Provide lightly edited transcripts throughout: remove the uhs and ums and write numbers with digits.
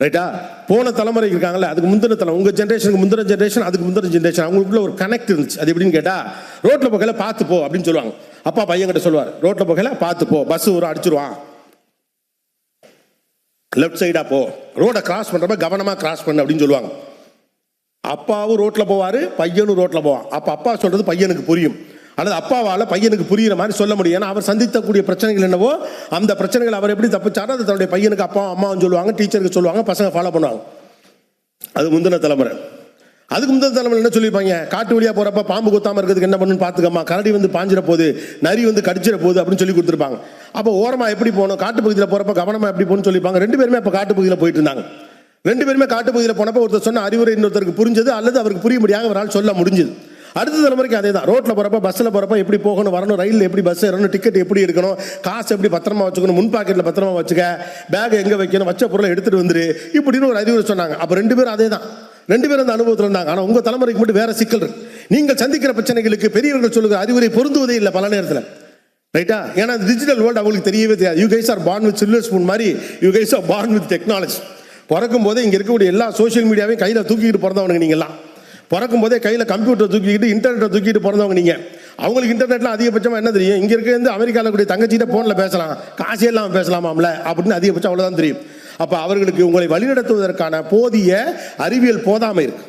ரைட்டா? போன தலைமுறைக்கு இருக்காங்கல்ல, அதுக்கு முந்தின தலைமுறை, உங்கள் ஜென்ரேஷனுக்கு முந்தின ஜென்ரேஷன், அதுக்கு முந்தின ஜென்ரேஷன், அவங்களுக்குள்ள ஒரு கனெக்ட் இருந்துச்சு. அது எப்படின்னு கேட்டால், ரோட்டில் போகையில் பார்த்து போ அப்படின்னு சொல்லுவாங்க. அப்பா பையன்கிட்ட சொல்லுவார், ரோட்டில் போகையில் பார்த்து போ, பஸ் ஒரு அடிச்சிருவான், லெஃப்ட் சைடாக போ, ரோடை கிராஸ் பண்ணுறப்ப கவனமாக கிராஸ் பண்ணு அப்படின்னு சொல்லுவாங்க. அப்பாவும் ரோட்டில் போவார், பையனும் ரோட்டில் போவான். அப்போ அப்பா சொல்கிறது பையனுக்கு புரியும், அல்லது அப்பாவால் பையனுக்கு புரிகிற மாதிரி சொல்ல முடியும். ஏன்னா அவர் சந்தித்தக்கூடிய பிரச்சனைகள் என்னவோ அந்த பிரச்சனைகள் அவர் எப்படி தப்பிச்சாரோ அதை தன்னுடைய பையனுக்கு அப்பா அம்மாவும் சொல்லுவாங்க, டீச்சருக்கு சொல்லுவாங்க, பசங்க ஃபாலோ பண்ணுவாங்க. அது முந்தின தலைமுறை. அதுக்கு முந்தின தலைமுறை என்ன சொல்லியிருப்பாங்க, காட்டு வழியாக போகிறப்ப பாம்பு கொத்தாமல் இருக்கிறதுக்கு என்ன பண்ணுன்னு பார்த்துக்கம்மா, கரடி வந்து பாஞ்சிட போகுது, நரி வந்து கடிச்சிட போகுது அப்படின்னு சொல்லி கொடுத்துருப்பாங்க. அப்போ ஓரமாக எப்படி போகணும், காட்டு பகுதியில் போகிறப்ப கவனமாக எப்படி போகணும்னு சொல்லியிருப்பாங்க. 2 பேருமே அப்போ காட்டு பகுதியில் போயிட்டு இருந்தாங்க. 2 பேருமே காட்டு பகுதியில் போனப்போ ஒருத்தர் சொன்ன அறிவுரை இன்னொருத்தருக்கு புரிஞ்சது, அல்லது அவருக்கு புரிய முடியாத அவரால் சொல்ல முடிஞ்சது. அடுத்த தலைமுறைக்கு அதே தான். ரோட்டில் போகிறப்ப பஸ்ஸில் போகிறப்ப எப்படி போகணும் வரணும், ரயிலில் எப்படி பஸ் ஏறணும், டிக்கெட் எப்படி எடுக்கணும், காசு எப்படி பத்திரமா வச்சுக்கணும், முன் பாக்கெட்டில் பத்திரமா வச்சுக்க, பேக் எங்கே வைக்கணும், வச்ச பொருளை எடுத்துகிட்டு வந்துரு, இப்படின்னு ஒரு அறிவுரை சொன்னாங்க. அப்போ 2 பேரும் அதே தான், 2 பேரும் அந்த அனுபவத்தில் இருந்தாங்க. ஆனால் உங்கள் தலைமுறைக்கு மட்டும் வேற சிக்கல் இருக்கு. நீங்கள் சந்திக்கிற பிரச்சனைகளுக்கு பெரியவர்கள் சொல்லுகிற அறிவுரை பொருந்துவதே இல்லை பல நேரத்தில். ரைட்டா? ஏன்னா டிஜிட்டல் வேர்ல்டு அவங்களுக்கு தெரியவே தெரியாது. You guys are born with silver spoon மாதிரி, you guys are born with technology. பிறக்கும் போதே இங்கே இருக்கக்கூடிய எல்லா சோஷியல் மீடியாவையும் கையில் தூக்கிட்டு பிறந்தவனுங்க நீங்கள்லாம். பிறக்கும் போதே கையில் கம்ப்யூட்டர் தூக்கிக்கிட்டு இன்டர்நெட்டை தூக்கிட்டு பிறந்தவங்க நீங்கள். அவங்களுக்கு இன்டர்நெட்டில் அதிகபட்சமாக என்ன தெரியும், இங்கே இருக்கிறது அமெரிக்காவில் கூடிய தங்கச்சிட்ட ஃபோனில் பேசலாம், காசே இல்லாமல் பேசலாமாம்ல அப்படின்னு அதிகபட்சம் அவ்வளோதான் தெரியும். அப்போ அவர்களுக்கு உங்களை வழிநடத்துவதற்கான போதிய அறிவியல் போதாமை இருக்குது.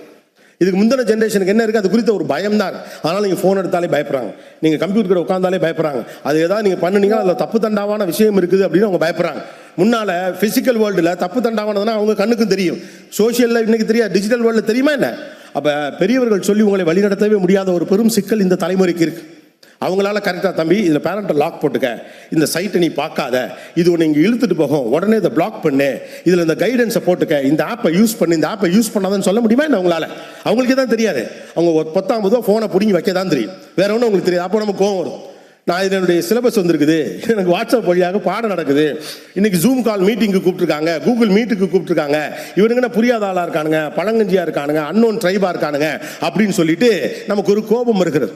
இதுக்கு முந்தின ஜென்ரேஷனுக்கு என்ன இருக்குது, அது குறித்த ஒரு பயம் தான். அதனால் நீங்கள் ஃபோன் எடுத்தாலே பயப்படுறாங்க, நீங்கள் கம்ப்யூட்டர் உட்காந்தாலே பயப்படுறாங்க, அது ஏதாவது நீங்கள் பண்ணுனீங்க அதில் தப்பு தண்டாவான விஷயம் இருக்குது அப்படின்னு அவங்க பயப்படுறாங்க. முன்னால் ஃபிசிக்கல் வேர்ல்டில் தப்பு தண்டாவானதுன்னா அவங்க கண்ணுக்கும் தெரியும், சோஷியலில் இன்றைக்கி தெரியாது, டிஜிட்டல் வேர்ல்டில் தெரியுமா என்ன? அப்போ பெரியவர்கள் சொல்லி உங்களை வழிநடத்தவே முடியாத ஒரு பெரும் சிக்கல் இந்த தலைமுறைக்கு இருக்குது. அவங்களால கரெக்டாக தம்பி இதில் பேரண்ட்டை லாக் போட்டுக்க, இந்த சைட்டை நீ பார்க்காத, இது ஒன்று இங்கே இழுத்துட்டு போகும், உடனே இதை பிளாக் பண்ணு, இதில் இந்த கைடன்ஸை போட்டுக்க, இந்த ஆப்பை யூஸ் பண்ணு, இந்த ஆப்பை யூஸ் பண்ணாதன்னு சொல்ல முடியுமா என்ன அவங்களால? அவங்களுக்கே தான் தெரியாது. அவங்க 19 ஃபோனை பிடிங்கி வைக்க தான் தெரியும், வேற ஒன்றும் அவங்களுக்கு தெரியாது. அப்போ நமக்கு கோவம் வரும், நான் இதனுடைய சிலபஸ் வந்திருக்குது, எனக்கு வாட்ஸ்அப் வழியாக பாடம் நடக்குது, இன்னைக்கு ஜூம் கால் மீட்டிங்கு கூப்பிட்டுருக்காங்க, கூகுள் மீட்டுக்கு கூப்பிட்டுருக்காங்க, இவனுங்க புரியாத ஆளாக இருக்கானுங்க, பழங்கஞ்சியாக இருக்கானுங்க, அன்னோன் ட்ரைபாக இருக்கானுங்க அப்படின்னு சொல்லிட்டு நமக்கு ஒரு கோபம் இருக்கிறது.